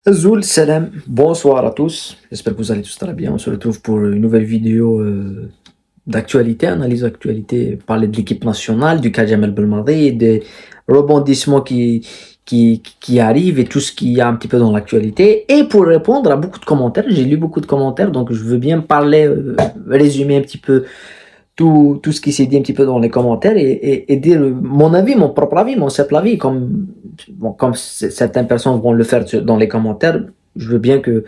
Zoul, salam, bonsoir à tous. J'espère que vous allez tous très bien. On se retrouve pour une nouvelle vidéo d'actualité, analyse d'actualité, parler de l'équipe nationale, du cas Jamel Belmadi et des rebondissements qui arrivent et tout ce qu'il y a un petit peu dans l'actualité. Et pour répondre à beaucoup de commentaires, j'ai lu beaucoup de commentaires, donc je veux bien parler, résumer un petit peu tout ce qui s'est dit un petit peu dans les commentaires et dire mon avis, mon propre avis, mon simple avis, comme certaines personnes vont le faire dans les commentaires, je veux bien que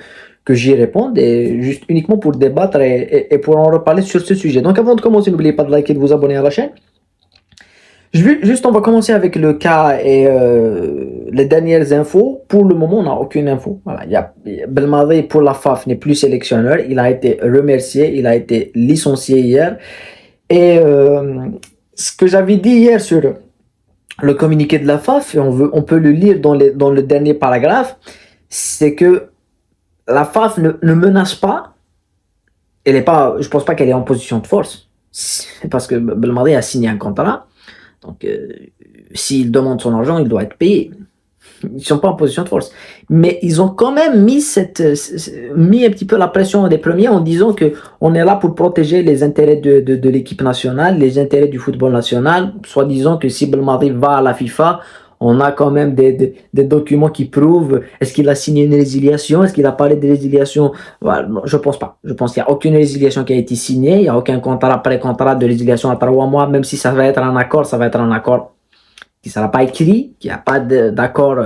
j'y réponde et juste uniquement pour débattre et pour en reparler sur ce sujet. Donc avant de commencer, n'oubliez pas de liker et de vous abonner à la chaîne. Juste, on va commencer avec le cas et les dernières infos. Pour le moment, on n'a aucune info. Voilà, Belmadi pour la FAF n'est plus sélectionneur. Il a été remercié, il a été licencié hier. Et ce que j'avais dit hier sur le communiqué de la FAF, et on peut le lire dans le dernier paragraphe, c'est que la FAF ne menace pas, elle est pas, je pense pas qu'elle est en position de force, parce que Belmadi a signé un contrat, donc s'il demande son argent, il doit être payé. Ils sont pas en position de force. Mais ils ont quand même mis un petit peu la pression des premiers en disant que on est là pour protéger les intérêts de l'équipe nationale, les intérêts du football national, soit disant que si Belmadi va à la FIFA, on a quand même des documents qui prouvent, est-ce qu'il a signé une résiliation, est-ce qu'il a parlé de résiliation, voilà, non, je pense pas. Je pense qu'il n'y a aucune résiliation qui a été signée, il n'y a aucun contrat, pré-contrat de résiliation à 3 mois, même si ça va être un accord, ça va être un accord qui ne sera pas écrit, qui n'a pas d'accord,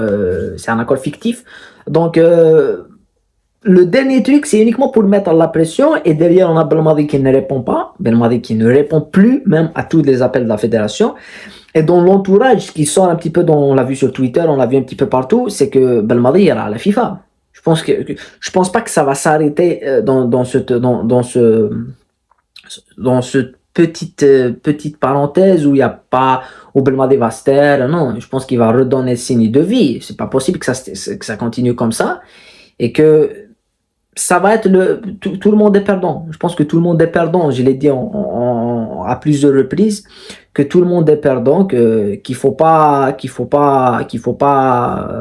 c'est un accord fictif. Donc, le dernier truc, c'est uniquement pour mettre la pression. Et derrière, on a Belmadi qui ne répond pas. Belmadi qui ne répond plus même à tous les appels de la fédération. Et dans l'entourage qui sort un petit peu, on l'a vu sur Twitter, on l'a vu un petit peu partout, c'est que Belmadi ira à la FIFA. Je pense pas que ça va s'arrêter dans ce petite parenthèse où il n'y a pas, où Belmadi va se taire. Non, je pense qu'il va redonner signe de vie. C'est pas possible que ça continue comme ça et que ça va être tout le monde est perdant. Je pense que tout le monde est perdant. Je l'ai dit à plusieurs reprises que tout le monde est perdant, qu'il faut pas,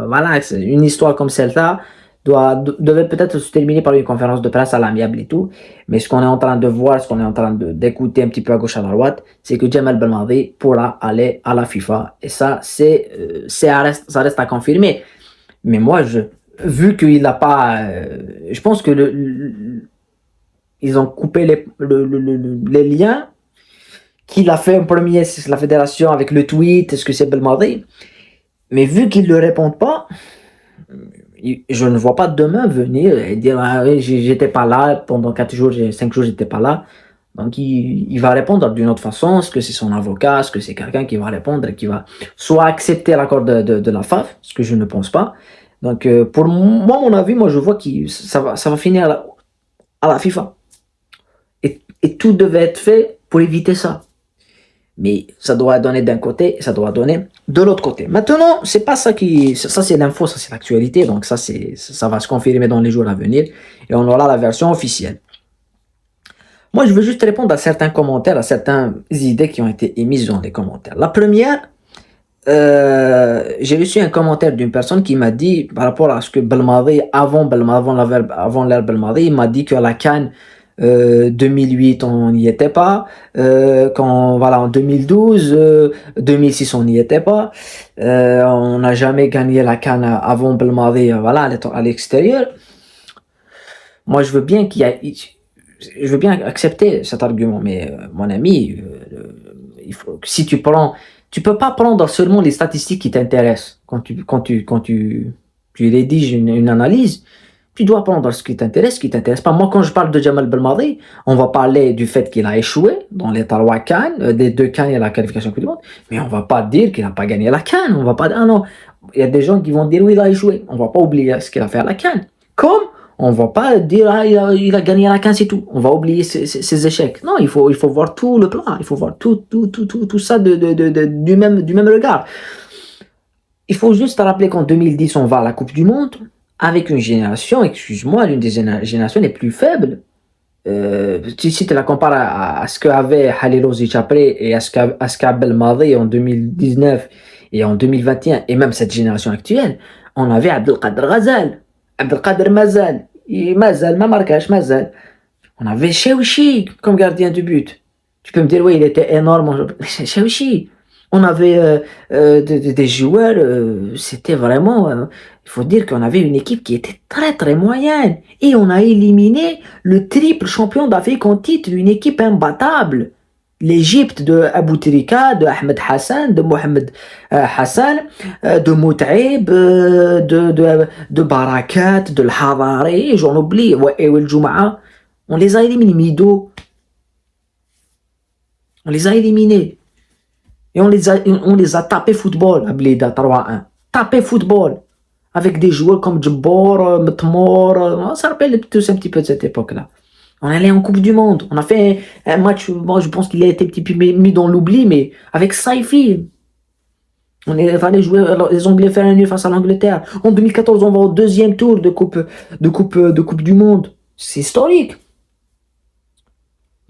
voilà, une histoire comme celle-là devait peut-être se terminer par une conférence de presse à l'amiable et tout. Mais ce qu'on est en train de voir, ce qu'on est en train d'écouter un petit peu à gauche à droite, c'est que Jamal Belmadi pourra aller à la FIFA. Et ça, ça reste à confirmer. Mais moi, vu qu'il n'a pas, je pense que ils ont coupé les liens qu'il a fait en premier, c'est la fédération avec le tweet, est-ce que c'est Belmadi? Mais vu qu'ils ne le répondent pas, je ne vois pas demain venir et dire ah oui, j'étais pas là pendant 4 jours, 5 jours, j'étais pas là. Donc il va répondre d'une autre façon. Est-ce que c'est son avocat? Est-ce que c'est quelqu'un qui va répondre et qui va soit accepter l'accord de la FAF, ce que je ne pense pas. Donc pour moi, mon avis, moi je vois que ça va finir à la FIFA. Et tout devait être fait pour éviter ça. Mais ça doit donner d'un côté, ça doit donner de l'autre côté. Maintenant, c'est pas ça ça c'est l'info, ça c'est l'actualité, donc ça va se confirmer dans les jours à venir et on aura la version officielle. Moi, je veux juste répondre à certains commentaires, à certaines idées qui ont été émises dans les commentaires. La première, j'ai reçu un commentaire d'une personne qui m'a dit, par rapport à ce que Belmadi, avant l'ère Belmadi, il m'a dit que la CAN 2008, on n'y était pas. Voilà, en 2012, 2006, on n'y était pas. On n'a jamais gagné la CAN avant Belmadi, voilà, à l'extérieur. Moi, je veux bien accepter cet argument, mais mon ami, si tu peux pas prendre seulement les statistiques qui t'intéressent tu rédiges une analyse. Tu dois prendre ce qui t'intéresse pas. Moi, quand je parle de Jamal Belmadi, on va parler du fait qu'il a échoué dans les 3 CAN, des 2 CAN et la qualification Coupe du Monde, mais on va pas dire qu'il n'a pas gagné la CAN. On va pas dire, ah non, il y a des gens qui vont dire oui, il a échoué. On va pas oublier ce qu'il a fait à la CAN. Comme on va pas dire ah, il a gagné la CAN, c'est tout. On va oublier ses échecs. Non, il faut voir tout le plan. Il faut voir tout ça du même regard. Il faut juste rappeler qu'en 2010, on va à la Coupe du Monde avec une génération, excuse-moi, l'une des générations les plus faibles. Si tu la compares à ce qu'avait Halilovic après et à ce qu'a Belmadi en 2019 et en 2021 et même cette génération actuelle, on avait Abdelkader Ghazal. Abdelkader Mazal, Mazal, ma marquage, Mazal. On avait Chouchi comme gardien de but. Tu peux me dire, oui, il était énorme. Chouchi. On avait des joueurs, c'était vraiment. Il faut dire qu'on avait une équipe qui était très très moyenne. Et on a éliminé le triple champion d'Afrique en titre, une équipe imbattable. L'Égypte de Abou Trika, de Ahmed Hassan, de Mohamed Hassan, de Moutaib, de Barakat, de L'Hadari, j'en oublie, et El Jumaa. On les a éliminés, Mido. On les a éliminés. Et on les a tapés football à Blida 3-1. Tapés football. Avec des joueurs comme Djibor, Metmor. On se rappelle tous un petit peu de cette époque-là. On allait en Coupe du Monde. On a fait un match, moi je pense qu'il a été un petit peu mis dans l'oubli, mais avec Saifi. On est allé jouer, les Anglais faire un nul face à l'Angleterre. En 2014, on va au deuxième tour de Coupe du Monde. C'est historique.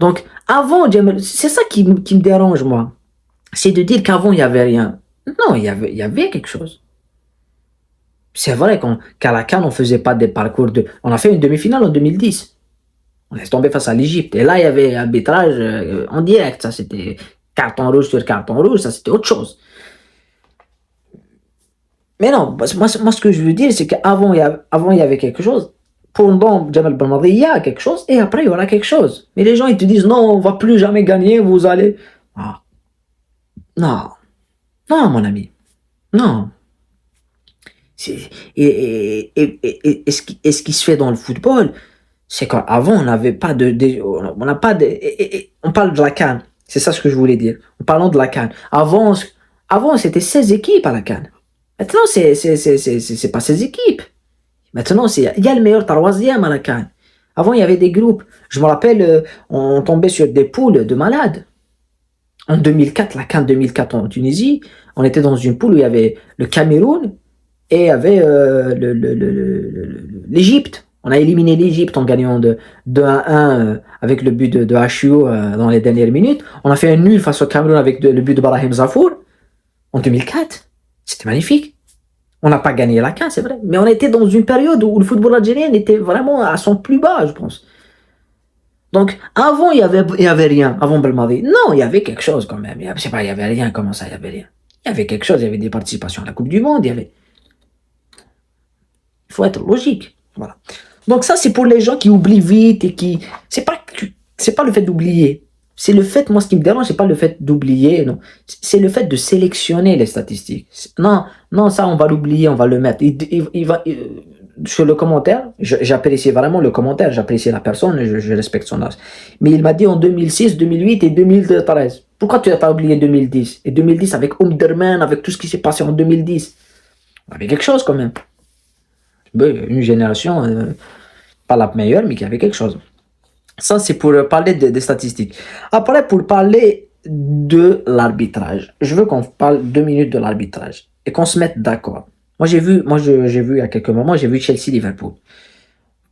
Donc, avant, c'est ça qui me dérange, moi. C'est de dire qu'avant, il n'y avait rien. Non, il y avait quelque chose. C'est vrai qu'à la CAN, on faisait pas des parcours de... On a fait une demi-finale en 2010. On est tombé face à l'Égypte. Et là, il y avait arbitrage en direct. Ça, c'était carton rouge sur carton rouge. Ça, c'était autre chose. Mais non, moi, ce que je veux dire, c'est qu'avant, il y avait quelque chose. Pendant Jamal Belmadi, il y a quelque chose. Et après, il y aura quelque chose. Mais les gens, ils te disent, non, on va plus jamais gagner. Vous allez... Ah. Non. Non, mon ami. Non. Et ce qui se fait dans le football, c'est qu'avant, on n'avait pas on n'a pas on parle de la CAN. C'est ça ce que je voulais dire. En parlant de la CAN. Avant c'était 16 équipes à la CAN. Maintenant, c'est pas 16 équipes. Maintenant, il y a le meilleur troisième à la CAN. Avant, il y avait des groupes. Je me rappelle, on tombait sur des poules de malades. En 2004, la CAN 2004 en Tunisie, on était dans une poule où il y avait le Cameroun et il y avait l'Égypte. On a éliminé l'Égypte en gagnant de 1-1 avec le but de HU dans les dernières minutes. On a fait un nul face au Cameroun avec le but de Brahim Zafour en 2004. C'était magnifique. On n'a pas gagné la CAN, c'est vrai. Mais on était dans une période où le football algérien était vraiment à son plus bas, je pense. Donc, avant, il y avait rien. Avant Belmadi. Non, il y avait quelque chose quand même. Je sais pas, il y avait rien. Comment ça, il y avait rien? Il y avait quelque chose. Il y avait des participations à la Coupe du Monde. Il faut être logique. Voilà. Donc ça, c'est pour les gens qui oublient vite et qui... C'est pas le fait d'oublier. C'est le fait, moi, ce qui me dérange, c'est pas le fait d'oublier, non. C'est le fait de sélectionner les statistiques. Non, ça, on va l'oublier, on va le mettre. Sur le commentaire, j'apprécie vraiment le commentaire, j'apprécie la personne, je respecte son âge. Mais il m'a dit en 2006, 2008 et 2013. Pourquoi tu n'as pas oublié 2010? Et 2010 avec Omdurman, avec tout ce qui s'est passé en 2010. On avait quelque chose quand même. Une génération, pas la meilleure, mais qui avait quelque chose. Ça, c'est pour parler des statistiques. Après, pour parler de l'arbitrage, je veux qu'on parle 2 minutes de l'arbitrage et qu'on se mette d'accord. Moi, j'ai vu il y a quelques moments, j'ai vu Chelsea-Liverpool.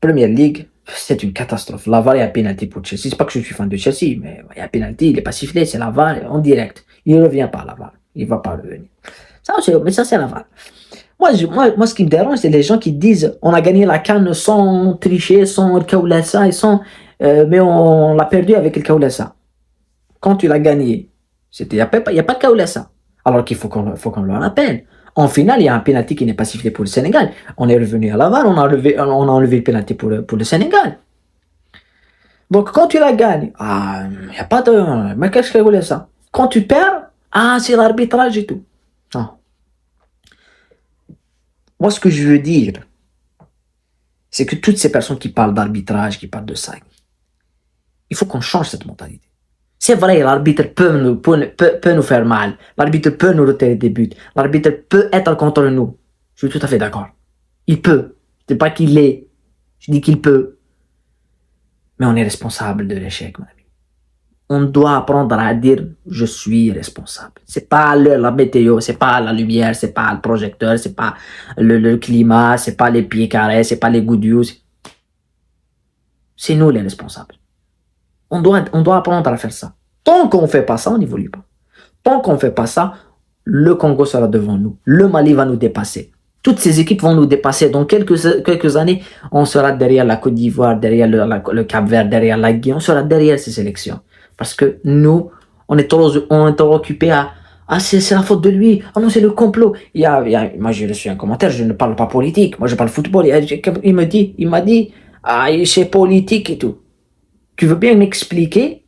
Première ligue, c'est une catastrophe. La VAR, il y a penalty pour Chelsea. C'est pas que je suis fan de Chelsea, mais il y a penalty, il n'est pas sifflé, c'est la VAR en direct. Il ne revient pas à la VAR. Il ne va pas revenir. Mais ça, c'est la VAR. Moi, ce qui me dérange, c'est les gens qui disent on a gagné la CAN sans tricher, sans le kaoulassa, mais on l'a perdu avec le kaoulassa. Quand tu l'as gagné, il n'y a pas de kaoulassa. Alors qu'il faut qu'on le rappelle. En finale, il y a un penalty qui n'est pas sifflé pour le Sénégal. On est revenu à la VAR, on a enlevé le penalty pour le Sénégal. Donc quand tu la gagnes, il n'y a pas de... Mais qu'est-ce que ça? Quand tu perds, c'est l'arbitrage et tout. Non. Moi, ce que je veux dire, c'est que toutes ces personnes qui parlent d'arbitrage, qui parlent de ça, il faut qu'on change cette mentalité. C'est vrai, l'arbitre peut nous faire mal. L'arbitre peut nous retirer des buts. L'arbitre peut être contre nous. Je suis tout à fait d'accord. Il peut. C'est pas qu'il est. Je dis qu'il peut. Mais on est responsable de l'échec, mon ami. On doit apprendre à dire je suis responsable. C'est pas la météo, c'est pas la lumière, c'est pas le projecteur, c'est pas le climat, c'est pas les pieds carrés, c'est pas les goûts. C'est nous les responsables. On doit apprendre à faire ça. Tant qu'on ne fait pas ça, on n'évolue pas. Tant qu'on ne fait pas ça, le Congo sera devant nous. Le Mali va nous dépasser. Toutes ces équipes vont nous dépasser. Dans quelques années, on sera derrière la Côte d'Ivoire, derrière le Cap-Vert, derrière la Guinée. On sera derrière ces sélections. Parce que nous, on est trop occupés à ah, c'est la faute de lui. Ah non, c'est le complot. Moi, j'ai reçu un commentaire, je ne parle pas politique. Moi, je parle football. Il m'a dit, ah, c'est politique et tout. Tu veux bien m'expliquer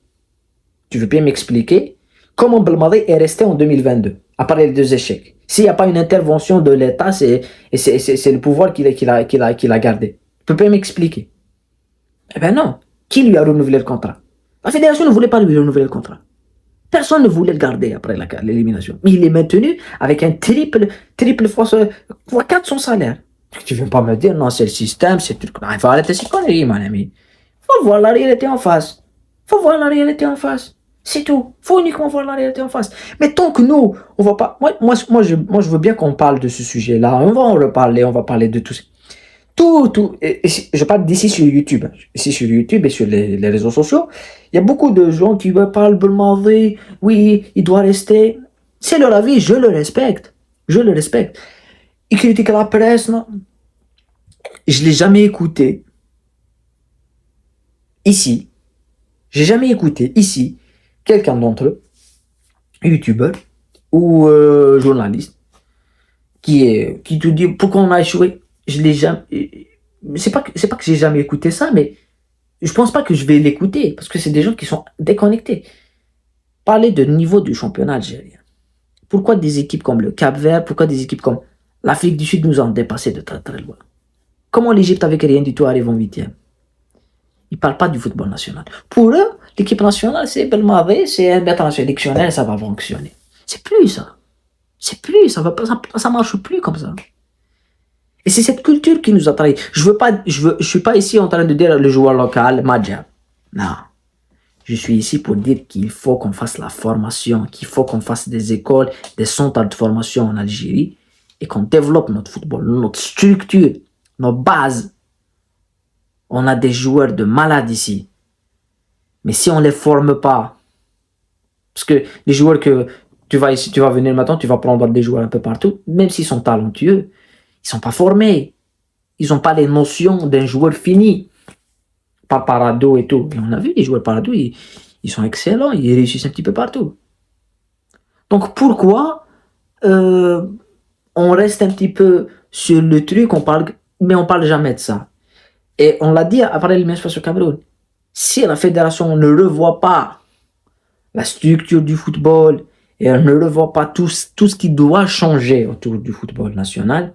comment Belmadi est resté en 2022, après les 2 échecs? S'il n'y a pas une intervention de l'État, c'est le pouvoir qu'il a gardé. Tu peux pas m'expliquer? Eh ben non. Qui lui a renouvelé le contrat? La fédération ne voulait pas lui renouveler le contrat. Personne ne voulait le garder après l'élimination. Mais il est maintenu avec un triple fois 4 son salaire. Tu ne veux pas me dire, non, c'est le système, c'est tout. Il faut arrêter ces conneries, mon ami. Il faut voir la réalité en face. C'est tout. Il faut uniquement voir la réalité en face. Mais tant que nous, on va pas. Moi, je veux bien qu'on parle de ce sujet-là. On va en reparler, on va parler de tout ça. Je parle d'ici sur YouTube. Ici sur YouTube et sur les réseaux sociaux, il y a beaucoup de gens qui parlent Belmadi, oui, il doit rester. C'est leur avis, je le respecte. Ils critiquent la presse, non? Je l'ai jamais écouté. Ici, j'ai jamais écouté ici quelqu'un d'entre eux, youtubeur ou journaliste, qui te dit pourquoi on a échoué. Je l'ai jamais. C'est pas que j'ai jamais écouté ça, mais je pense pas que je vais l'écouter parce que c'est des gens qui sont déconnectés. Parler de niveau du championnat algérien. Pourquoi des équipes comme le Cap-Vert, pourquoi des équipes comme l'Afrique du Sud nous ont dépassé de très très loin? Comment l'Égypte avec rien du tout arrive en 8e? Ils parlent pas du football national. Pour eux, l'équipe nationale, c'est Belmadi, c'est un mettre en sélectionnel, ça va fonctionner. C'est plus ça. Ça marche plus comme ça. Et c'est cette culture qui nous a trahis. Je suis pas ici en train de dire le joueur local, Madja. Non. Je suis ici pour dire qu'il faut qu'on fasse la formation, qu'il faut qu'on fasse des écoles, des centres de formation en Algérie et qu'on développe notre football, notre structure, nos bases. On a des joueurs de malades ici. Mais si on les forme pas, parce que les joueurs que tu vas venir maintenant, tu vas prendre des joueurs un peu partout, même s'ils sont talentueux, ils sont pas formés. Ils ont pas les notions d'un joueur fini. Pas Parado et tout. Et on a vu les joueurs Parado, ils sont excellents, ils réussissent un petit peu partout. Donc pourquoi on reste un petit peu sur le truc, mais on parle jamais de ça. Et on l'a dit après l'élimination face au Cameroun. Si la fédération ne revoit pas la structure du football et elle ne revoit pas tout ce qui doit changer autour du football national,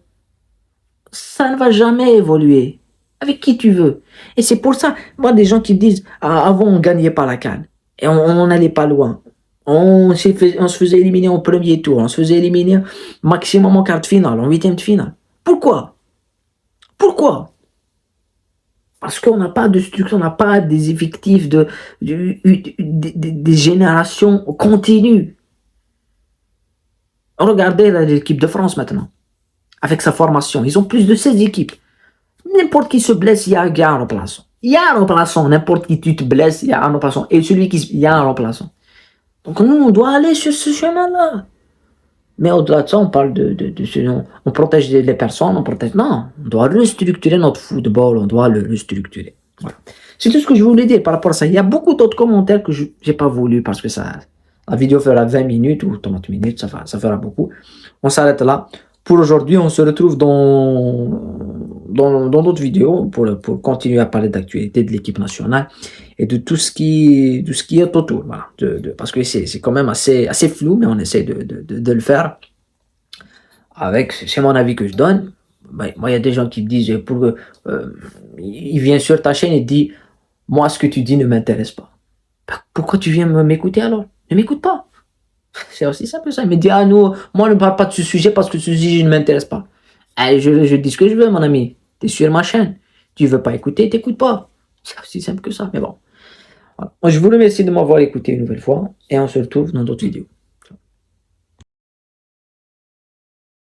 ça ne va jamais évoluer. Avec qui tu veux. Et c'est pour ça, moi, des gens qui disent, ah, avant, on gagnait pas la CAN. Et on n'allait pas loin. On se faisait éliminer au premier tour. On se faisait éliminer maximum en quart de finale, en 8e de finale. Pourquoi? Parce qu'on n'a pas de structure, on n'a pas des effectifs des générations continues. Regardez l'équipe de France maintenant. Avec sa formation. Ils ont plus de 16 équipes. N'importe qui se blesse, il y a un remplaçant. N'importe qui tu te blesses, il y a un remplaçant. Et il y a un remplaçant. Donc nous, on doit aller sur ce chemin-là. Mais au-delà de ça, on parle on protège les personnes, non, on doit restructurer notre football, on doit le restructurer. Voilà. C'est tout ce que je voulais dire par rapport à ça. Il y a beaucoup d'autres commentaires que j'ai pas voulu parce que la vidéo fera 20 minutes ou 30 minutes, ça fera beaucoup. On s'arrête là. Pour aujourd'hui, on se retrouve dans d'autres vidéos pour continuer à parler d'actualité de l'équipe nationale et de tout ce qui est autour. Voilà, parce que c'est quand même assez flou, mais on essaie de le faire c'est mon avis que je donne. Ben, moi, il y a des gens qui me disent, il vient sur ta chaîne et dit, moi, ce que tu dis ne m'intéresse pas. Ben, pourquoi tu viens m'écouter alors? Ne m'écoute pas. C'est aussi simple ça. Il me dit, ah non, moi je ne parle pas de ce sujet parce que ce sujet ne m'intéresse pas. Allez, je dis ce que je veux, mon ami. Tu es sur ma chaîne. Tu veux pas écouter, t'écoutes pas. C'est aussi simple que ça. Mais bon. Voilà. Moi, je vous remercie de m'avoir écouté une nouvelle fois et on se retrouve dans d'autres vidéos.